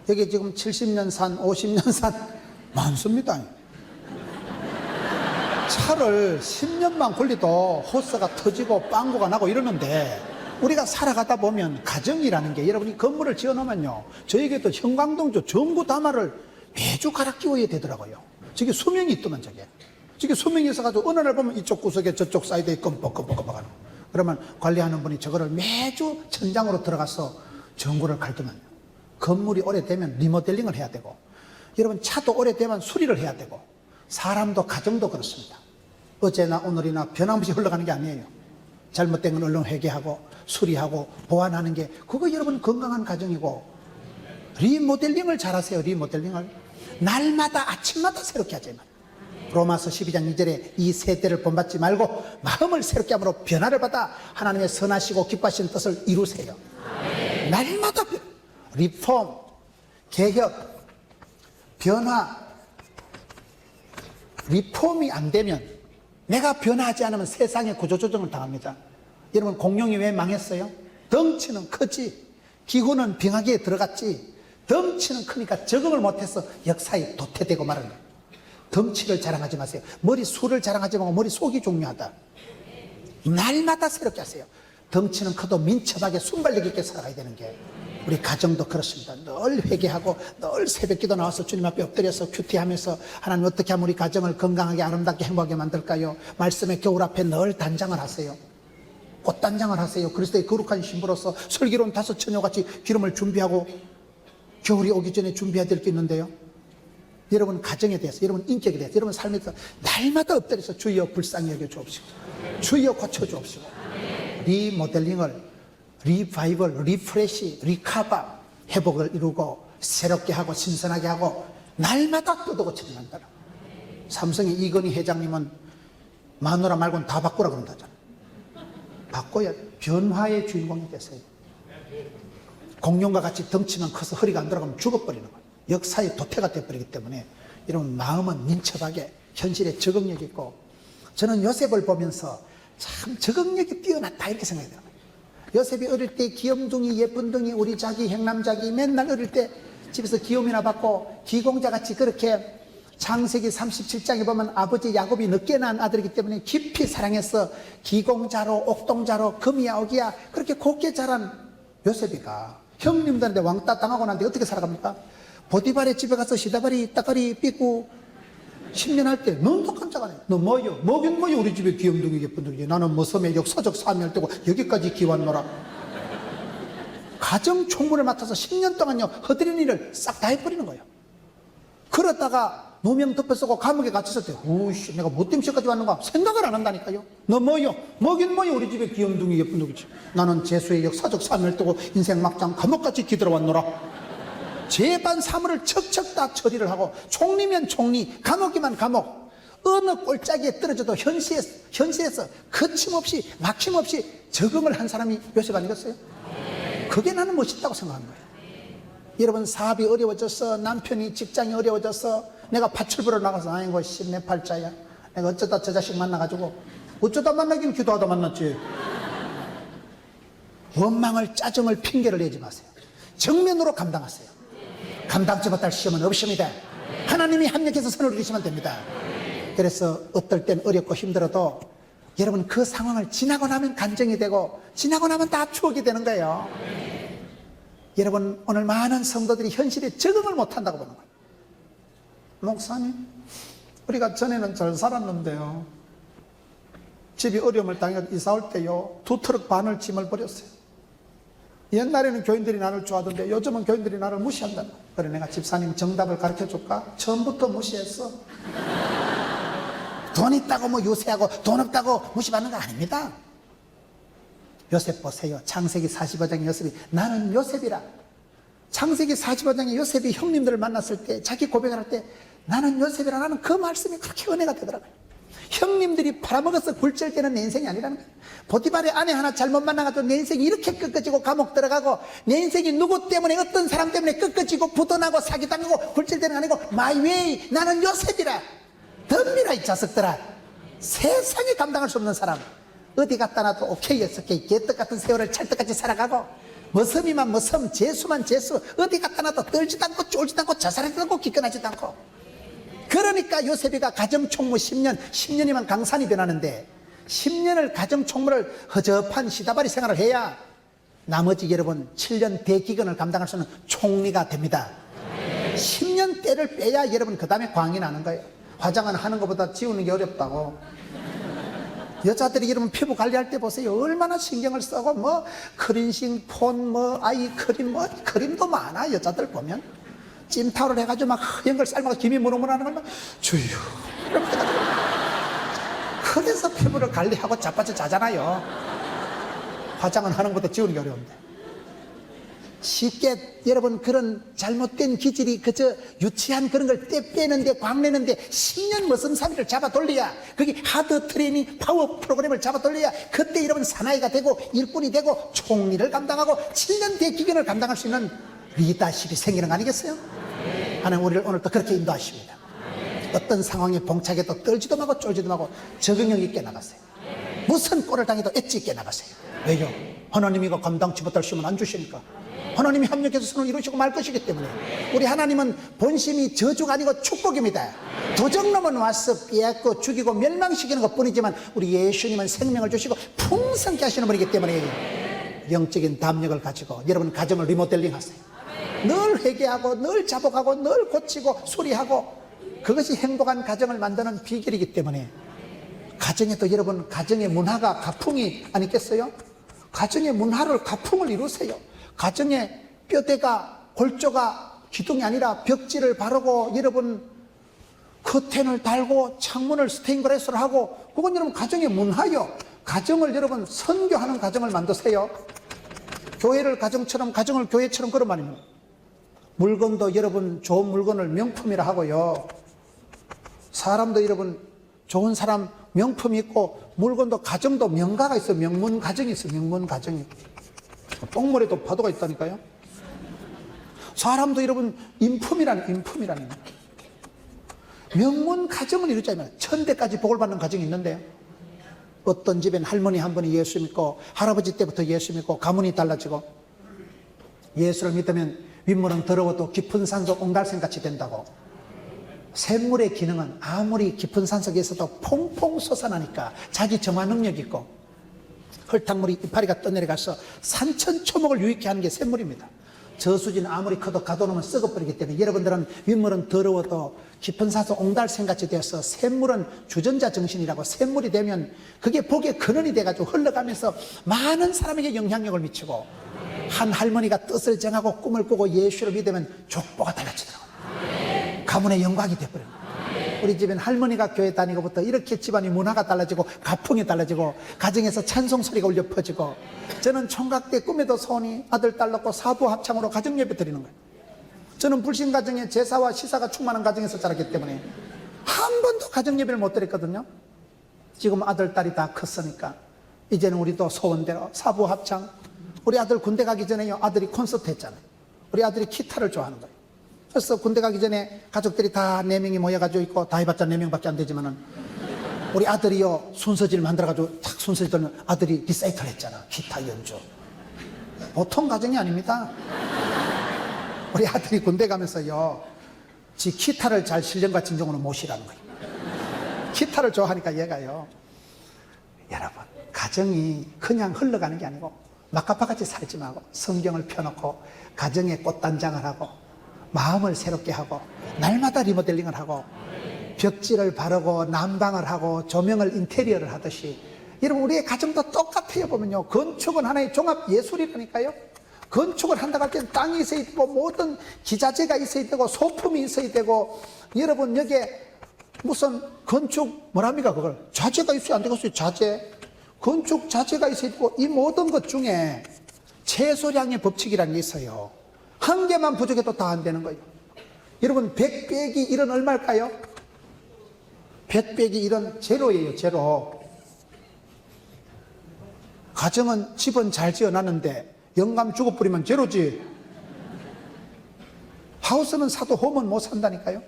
여기 지금 70년 산 50년 산 많습니다. 차를 10년만 걸려도 호스가 터지고 빵구가 나고 이러는데, 우리가 살아가다 보면 가정이라는 게, 여러분이 건물을 지어놓으면요, 저에게도 형광등조 전구 다마를 매주 갈아 끼워야 되더라고요. 저게 수명이 있더만, 저게 수명이 있어가지고 어느 날 보면 이쪽 구석에 저쪽 사이드에 껌뻑껌뻑껌뻑하는, 그러면 관리하는 분이 저거를 매주 천장으로 들어가서 전구를 갈더만요. 건물이 오래되면 리모델링을 해야 되고, 여러분 차도 오래되면 수리를 해야 되고, 사람도 가정도 그렇습니다. 어제나 오늘이나 변함없이 흘러가는 게 아니에요. 잘못된 건 얼른 회개하고 수리하고 보완하는 게, 그거 여러분 건강한 가정이고, 리모델링을 잘하세요. 리모델링을 날마다 아침마다 새롭게 하자면, 로마서 12장 2절에 이 세대를 본받지 말고 마음을 새롭게 함으로 변화를 받아 하나님의 선하시고 기뻐하시는 뜻을 이루세요. 날마다 리폼, 개혁, 변화. 리폼이 안 되면, 내가 변화하지 않으면 세상의 구조조정을 당합니다. 여러분 공룡이 왜 망했어요? 덩치는 크지, 기후는 빙하기에 들어갔지, 덩치는 크니까 적응을 못해서 역사에 도태되고 말하는 거예요. 덩치를 자랑하지 마세요. 머리숱을 자랑하지 말고 머리 속이 중요하다. 날마다 새롭게 하세요. 덩치는 커도 민첩하게 순발력 있게 살아가야 되는 게, 우리 가정도 그렇습니다. 늘 회개하고 늘 새벽기도 나와서 주님 앞에 엎드려서 큐티하면서, 하나님 어떻게 하면 우리 가정을 건강하게 아름답게 행복하게 만들까요? 말씀의 겨울 앞에 늘 단장을 하세요. 꽃단장을 하세요. 그리스도의 거룩한 신부로서 슬기로운 다섯 처녀같이 기름을 준비하고 겨울이 오기 전에 준비해야 될 게 있는데요, 여러분 가정에 대해서, 여러분 인격에 대해서, 여러분 삶에 대해서 날마다 엎드려서 주여 불쌍히 여겨 주옵시고, 주여 고쳐 주옵시고, 리모델링을, 리바이벌, 리프레시, 리카바, 회복을 이루고 새롭게 하고 신선하게 하고 날마다 뜯어고쳐야 한다. 삼성의 이건희 회장님은 마누라 말고는 다 바꾸라 그런다잖아. 바꿔야 변화의 주인공이 되세요. 공룡과 같이 덩치만 커서 허리가 안 들어가면 죽어버리는 거예요. 역사의 도태가 되어버리기 때문에 여러분 마음은 민첩하게 현실에 적응력 있고, 저는 요셉을 보면서 참 적응력이 뛰어났다 이렇게 생각이 들어요. 요셉이 어릴 때 귀염둥이 예쁜둥이 우리 자기 행남자기 맨날 어릴 때 집에서 귀염이나 받고 기공자같이 그렇게, 창세기 37장에 보면 아버지 야곱이 늦게 낳은 아들이기 때문에 깊이 사랑해서 기공자로 옥동자로 금이야 옥이야 그렇게 곱게 자란 요셉이가 형님들한테 왕따 당하고 난데 어떻게 살아갑니까? 보디발의 집에 가서 시다바리 따까리 삐고 10년 할 때 넌 독한 자가 아니야. 너 뭐요? 뭐긴 뭐요? 우리 집에 귀염둥이 예쁜둥이. 나는 뭐 섬에 역사적 사명을 떼고 여기까지 기왔노라. 가정 총무를 맡아서 10년 동안요 허드렛 일을 싹 다 해버리는 거예요. 그러다가 누명 덮어쓰고 감옥에 갇혔을 때, 오씨 내가 뭐 때문에 여기까지 왔는가 생각을 안 한다니까요. 너 뭐요? 뭐긴 뭐요? 우리 집에 귀염둥이 예쁜둥이지. 나는 재수의 역사적 사명을 떼고 인생 막장 감옥까지 기들어왔노라. 재반 사무를 척척 다 처리를 하고, 총리면 총리, 감옥이면 감옥, 어느 꼴짜기에 떨어져도 현실에서 거침없이 막힘없이 적응을 한 사람이 요셉 아니겠어요? 그게 나는 멋있다고 생각하는 거예요. 여러분, 사업이 어려워져서, 남편이 직장이 어려워져서 내가 파출부로 나가서 아이고 내 팔자야, 내가 어쩌다 저 자식 만나가지고, 어쩌다 만나긴 기도하다 만났지. 원망을, 짜증을, 핑계를 내지 마세요. 정면으로 감당하세요. 감당지 못할 시험은 없습니다. 하나님이 합력해서 선을 이루시면 됩니다. 그래서 어떨 땐 어렵고 힘들어도 여러분, 그 상황을 지나고 나면 간증이 되고 지나고 나면 다 추억이 되는 거예요. 여러분, 오늘 많은 성도들이 현실에 적응을 못한다고 보는 거예요. 목사님, 우리가 전에는 잘 살았는데요, 집이 어려움을 당해 이사 올 때요 2트럭 반을 짐을 버렸어요. 옛날에는 교인들이 나를 좋아하던데 요즘은 교인들이 나를 무시한다. 그래, 내가 집사님 정답을 가르쳐 줄까? 처음부터 무시했어. 돈 있다고 뭐 요새하고 돈 없다고 무시받는 거 아닙니다. 요셉 보세요. 창세기 45장의 요셉이 나는 요셉이라. 창세기 45장의 요셉이 형님들을 만났을 때, 자기 고백을 할 때 나는 요셉이라, 나는 그 말씀이 그렇게 은혜가 되더라고요. 형님들이 팔아먹어서 굴절되는 내 인생이 아니라는 거예요. 보디발의 아내 하나 잘못 만나가지고 내 인생이 이렇게 꺾어지고 감옥 들어가고, 내 인생이 누구 때문에, 어떤 사람 때문에 꺾어지고 부도나고 사기당하고 굴절되는 거 아니고 마이 웨이, 나는 요셉이라. 덤비라 이 자식들아. 세상에 감당할 수 없는 사람, 어디 갖다 놔도 오케이 오케이, 개떡 같은 세월을 찰떡같이 살아가고, 머섬이만 머섬, 재수만 재수, 어디 갖다 놔도 떨지도 않고 쫄지도 않고 자살하지도 않고 기권하지도 않고. 그러니까 요셉이가 가정총무 10년이면 강산이 변하는데, 10년을 가정총무를 허접한 시다바리 생활을 해야 나머지 여러분 7년 대기근을 감당할 수 있는 총리가 됩니다. 10년 때를 빼야 여러분 그 다음에 광이 나는 거예요. 화장은 하는 것보다 지우는 게 어렵다고. 여자들이 여러분 피부 관리할 때 보세요. 얼마나 신경을 쓰고, 뭐 크린싱, 폰, 뭐 아이 크림, 뭐 크림도 많아. 여자들 보면 찜타오를 해가지고 막 하얀 걸 삶아서 김이 무르무르하는 걸 막 주유 이렇게 해가지고. 그래서 피부를 관리하고 자빠져 자잖아요. 화장은 하는 것보다 지우는 게 어려운데. 쉽게 여러분 그런 잘못된 기질이 그저 유치한 그런 걸 떼 빼는데, 광내는데 10년 머슴살이를 잡아 돌려야, 그게 하드 트레이닝 파워 프로그램을 잡아 돌려야 그때 여러분 사나이가 되고 일꾼이 되고 총리를 감당하고 7년 대기근을 감당할 수 있는 리더십이 생기는 거 아니겠어요? 하나님 우리를 오늘 또 그렇게 인도하십니다. 어떤 상황에 봉착해도 떨지도 말고 쫄지도 말고 적응력 있게 나가세요. 무슨 꼴을 당해도 엣지 있게 나가세요. 왜요? 하나님이 감당치 못할 시험은 안 주시니까. 하나님이 합력해서 선을 이루시고 말 것이기 때문에. 우리 하나님은 본심이 저주가 아니고 축복입니다. 도적놈은 와서 빼앗고 죽이고 멸망시키는 것 뿐이지만, 우리 예수님은 생명을 주시고 풍성케 하시는 분이기 때문에 영적인 담력을 가지고 여러분 가정을 리모델링 하세요. 늘 회개하고 늘 자복하고 늘 고치고 수리하고, 그것이 행복한 가정을 만드는 비결이기 때문에, 가정에도 여러분 가정의 문화가 가풍이 아니겠어요? 가정의 문화를, 가풍을 이루세요. 가정의 뼈대가, 골조가 기둥이 아니라 벽지를 바르고 여러분 커튼을 달고 창문을 스테인글라스를 하고, 그건 여러분 가정의 문화요. 가정을 여러분 선교하는 가정을 만드세요. 교회를 가정처럼, 가정을 교회처럼, 그런 말입니다. 물건도 여러분 좋은 물건을 명품이라 하고요, 사람도 여러분 좋은 사람 명품이 있고, 물건도 가정도 명가가 있어요. 명문 가정이 있어요. 명문 가정이. 똥물에도 파도가 있다니까요. 사람도 여러분 인품이라는 명문 가정을 이루자면 천대까지 복을 받는 가정이 있는데요, 어떤 집엔 할머니 한 분이 예수 믿고, 할아버지 때부터 예수 믿고 가문이 달라지고, 예수를 믿으면 윗물은 더러워도 깊은 산속 옹달샘같이 된다고. 샘물의 기능은 아무리 깊은 산속에서도 퐁퐁 솟아나니까 자기 정화 능력이 있고, 흙탕물이 이파리가 떠내려가서 산천초목을 유익케 하는 게 샘물입니다. 저수지는 아무리 커도 가둬놓으면 썩어버리기 때문에, 여러분들은 윗물은 더러워도 깊은 산속 옹달샘같이 되어서, 샘물은 주전자 정신이라고, 샘물이 되면 그게 복의 근원이 돼가지고 흘러가면서 많은 사람에게 영향력을 미치고, 한 할머니가 뜻을 정하고 꿈을 꾸고 예수를 믿으면 족보가 달라지더라고요. 가문의 영광이 되어버려요. 우리 집엔 할머니가 교회 다니고부터 이렇게 집안이 문화가 달라지고 가풍이 달라지고 가정에서 찬송 소리가 울려 퍼지고, 저는 총각 때 꿈에도 소원이 아들 딸 낳고 사부 합창으로 가정 예배 드리는 거예요. 저는 불신 가정에 제사와 시사가 충만한 가정에서 자랐기 때문에 한 번도 가정예배를 못 드렸거든요. 지금 아들, 딸이 다 컸으니까 이제는 우리도 소원대로 사부합창. 우리 아들 군대 가기 전에요, 아들이 콘서트 했잖아요. 우리 아들이 기타를 좋아하는 거예요. 그래서 군대 가기 전에 가족들이 다 4명이 모여가지고 있고, 다 해봤자 4명밖에 안 되지만은 우리 아들이요 순서지를 만들어가지고 탁 순서지 들면 아들이 리사이틀 했잖아. 기타 연주. 보통 가정이 아닙니다. 우리 아들이 군대 가면서요, 지 기타를 잘 실력과 진정으로 모시라는 거예요. 기타를 좋아하니까 얘가요. 여러분, 가정이 그냥 흘러가는 게 아니고 막가파같이 살지 말고 성경을 펴놓고 가정에 꽃단장을 하고 마음을 새롭게 하고 날마다 리모델링을 하고 벽지를 바르고 난방을 하고 조명을 인테리어를 하듯이, 여러분 우리의 가정도 똑같아요. 보면요, 건축은 하나의 종합 예술이라니까요. 건축을 한다고 할 때는 땅이 있어야 되고 모든 기자재가 있어야 되고 소품이 있어야 되고, 여러분 여기에 무슨 건축 뭐랍니까, 그걸 자재가 있어야 안 되겠어요. 자재, 건축 자재가 있어야 되고, 이 모든 것 중에 최소량의 법칙이라는 게 있어요. 한 개만 부족해도 다 안 되는 거예요. 여러분 100 빼기 1은 얼마일까요? 100 빼기 1은 제로예요. 제로. 가정은 집은 잘 지어놨는데 영감 주고 뿌리면 제로지. 하우스는 사도 홈은 못 산다니까요.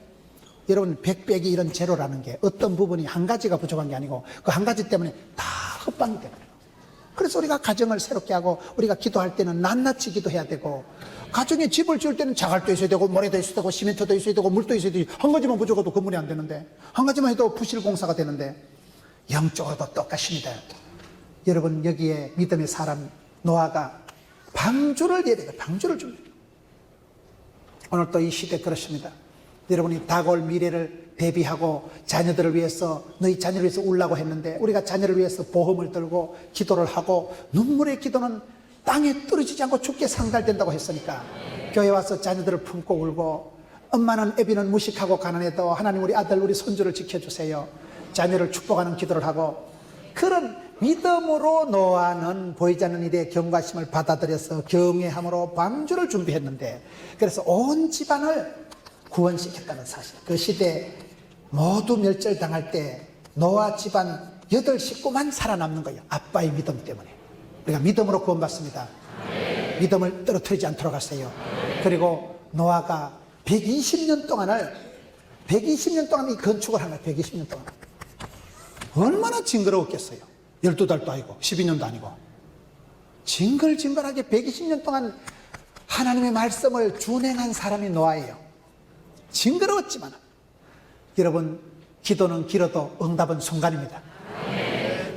여러분 100 빼기 1은 제로라는 게 어떤 부분이 한 가지가 부족한 게 아니고 그 한 가지 때문에 다 헛방이 되는 거예요. 그래서 우리가 가정을 새롭게 하고 우리가 기도할 때는 낱낱이 기도해야 되고, 가정에 집을 지을 때는 자갈도 있어야 되고 모래도 있어야 되고 시멘트도 있어야 되고 물도 있어야 되고, 한 가지만 부족해도 건물이 안 되는데, 한 가지만 해도 부실공사가 되는데, 영적으로도 똑같습니다. 여러분 여기에 믿음의 사람 노아가 방주를 예배해요. 방주를 준비해요. 오늘 또 이 시대 그렇습니다. 여러분이 다가올 미래를 대비하고 자녀들을 위해서, 너희 자녀를 위해서 울라고 했는데 우리가 자녀를 위해서 보험을 들고 기도를 하고, 눈물의 기도는 땅에 떨어지지 않고 죽게 상달된다고 했으니까 교회 와서 자녀들을 품고 울고, 엄마는 애비는 무식하고 가난해도 하나님 우리 아들 우리 손주를 지켜주세요, 자녀를 축복하는 기도를 하고, 그런 믿음으로 노아는 보이지 않는 일에 경과심을 받아들여서 경외함으로 방주를 준비했는데, 그래서 온 집안을 구원시켰다는 사실. 그 시대 모두 멸절당할 때 노아 집안 8 식구만 살아남는 거예요. 아빠의 믿음 때문에. 우리가 믿음으로 구원받습니다. 믿음을 떨어뜨리지 않도록 하세요. 그리고 노아가 120년 동안 이 건축을 한 거예요. 120년 동안. 얼마나 징그러웠겠어요. 12달도 아니고 12년도 아니고 징글징글하게 120년 동안 하나님의 말씀을 준행한 사람이 노아예요. 징그러웠지만 여러분, 기도는 길어도 응답은 순간입니다.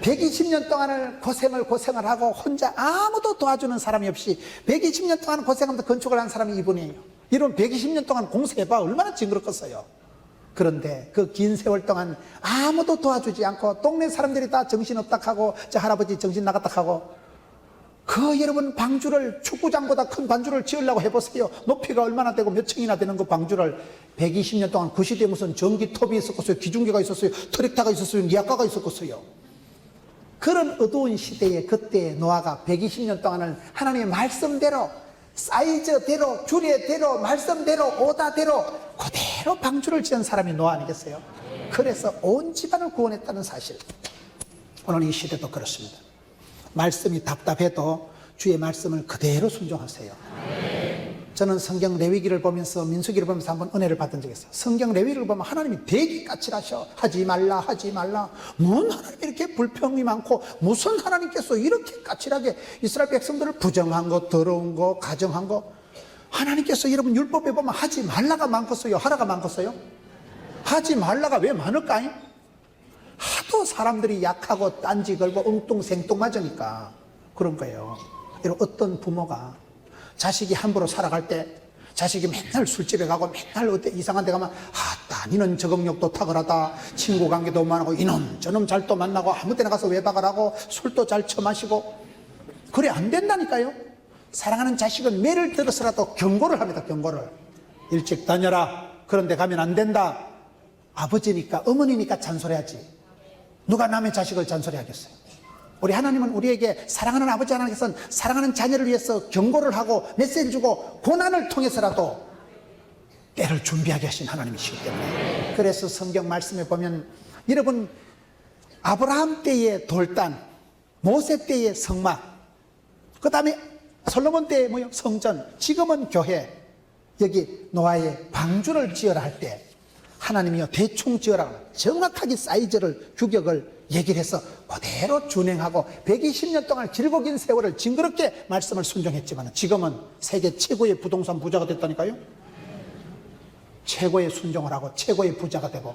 120년 동안을 고생을 하고 혼자 아무도 도와주는 사람이 없이 120년 동안 고생하면서 건축을 한 사람이 이분이에요. 여러분 120년 동안 공사해봐 얼마나 징그럽겠어요. 그런데 그 긴 세월 동안 아무도 도와주지 않고 동네 사람들이 다 정신없다 하고, 저 할아버지 정신 나갔다 하고, 그 여러분 방주를, 축구장보다 큰 방주를 지으려고 해보세요. 높이가 얼마나 되고 몇 층이나 되는 그 방주를 120년 동안, 그 시대에 무슨 전기톱이 있었겠어요, 기중계가 있었어요, 트랙터가 있었어요, 니아까가 있었겠어요. 그런 어두운 시대에 그때 노아가 120년 동안을 하나님의 말씀대로, 사이즈대로, 주례대로, 말씀대로, 오다대로 그대로 방주를 지은 사람이 노아 아니겠어요? 그래서 온 집안을 구원했다는 사실. 오늘 이 시대도 그렇습니다. 말씀이 답답해도 주의 말씀을 그대로 순종하세요. 저는 성경 레위기를 보면서, 민수기를 보면서 한번 은혜를 받은 적이 있어요. 성경 레위기를 보면 하나님이 되게 까칠하셔. 하지 말라. 뭔 하나님이 이렇게 불평이 많고, 무슨 하나님께서 이렇게 까칠하게 이스라엘 백성들을 부정한 거, 더러운 거, 가정한 거. 하나님께서 여러분 율법에 보면 하지 말라가 많겠어요, 하라가 많겠어요? 하지 말라가 왜 많을까요? 하도 사람들이 약하고 딴지 걸고 엉뚱생뚱 맞으니까 그런 거예요. 여러분, 어떤 부모가 자식이 함부로 살아갈 때, 자식이 맨날 술집에 가고 맨날 어때 이상한 데 가면, 아따 니는 적응력도 탁월하다, 친구 관계도 많고, 이놈 저놈 잘 또 만나고, 아무 때나 가서 외박을 하고 술도 잘 처마시고. 그래 안 된다니까요. 사랑하는 자식은 매를 들어서라도 경고를 합니다. 경고를. 일찍 다녀라, 그런 데 가면 안 된다. 아버지니까, 어머니니까 잔소리하지, 누가 남의 자식을 잔소리하겠어요? 우리 하나님은 우리에게, 사랑하는 아버지 하나님께서는 사랑하는 자녀를 위해서 경고를 하고 메시지를 주고 고난을 통해서라도 때를 준비하게 하신 하나님이시기 때문에, 그래서 성경 말씀에 보면 여러분 아브라함 때의 돌단, 모세 때의 성막, 그 다음에 솔로몬 때의 뭐요? 성전, 지금은 교회, 여기 노아의 방주를 지어라 할 때 하나님이요 대충 지어라, 정확하게 사이즈를 규격을 얘기를 해서 그대로 준행하고 120년 동안 길고 긴 세월을 징그럽게 말씀을 순종했지만 지금은 세계 최고의 부동산 부자가 됐다니까요. 최고의 순종을 하고 최고의 부자가 되고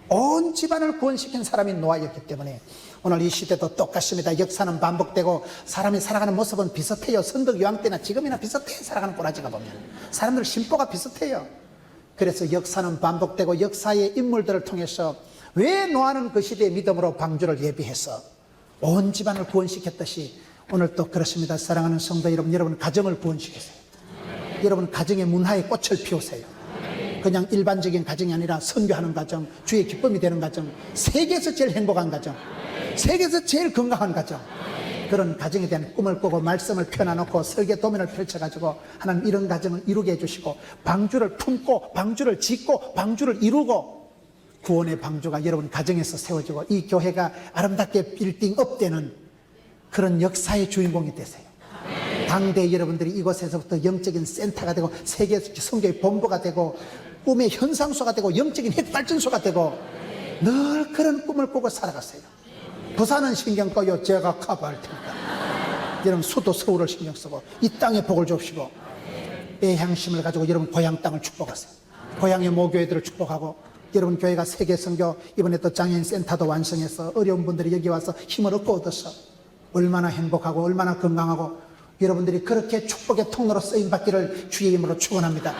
온 집안을 구원시킨 사람이 노아였기 때문에 오늘 이 시대도 똑같습니다. 역사는 반복되고 사람이 살아가는 모습은 비슷해요. 선덕 여왕 때나 지금이나 비슷해. 살아가는 꼬라지가 보면 사람들 심보가 비슷해요. 그래서 역사는 반복되고 역사의 인물들을 통해서 왜 노아는 그 시대의 믿음으로 방주를 예비해서 온 집안을 구원시켰듯이 오늘 또 그렇습니다. 사랑하는 성도 여러분, 여러분 가정을 구원시키세요. 여러분 가정의 문화에 꽃을 피우세요. 그냥 일반적인 가정이 아니라 선교하는 가정, 주의 기쁨이 되는 가정, 세계에서 제일 행복한 가정, 세계에서 제일 건강한 가정, 그런 가정에 대한 꿈을 꾸고 말씀을 펴놔놓고 설계 도면을 펼쳐가지고 하나님 이런 가정을 이루게 해주시고 방주를 품고 방주를 짓고 방주를 이루고 구원의 방주가 여러분 가정에서 세워지고 이 교회가 아름답게 빌딩업 되는 그런 역사의 주인공이 되세요. 당대 여러분들이 이곳에서부터 영적인 센터가 되고 세계에서 성교의 본부가 되고 꿈의 현상소가 되고 영적인 핵발전소가 되고 늘 그런 꿈을 꾸고 살아가세요. 부산은 신경 꺼요. 제가 커버할 테니까. 여러분 수도 서울을 신경 쓰고 이 땅에 복을 줍시고 애향심을 가지고 여러분 고향 땅을 축복하세요. 고향의 모교회들을 축복하고 여러분 교회가 세계 선교 이번에 또 장애인 센터도 완성해서 어려운 분들이 여기 와서 힘을 얻고 얻어서 얼마나 행복하고 얼마나 건강하고 여러분들이 그렇게 축복의 통로로 쓰임받기를 주의 이름으로 축원합니다.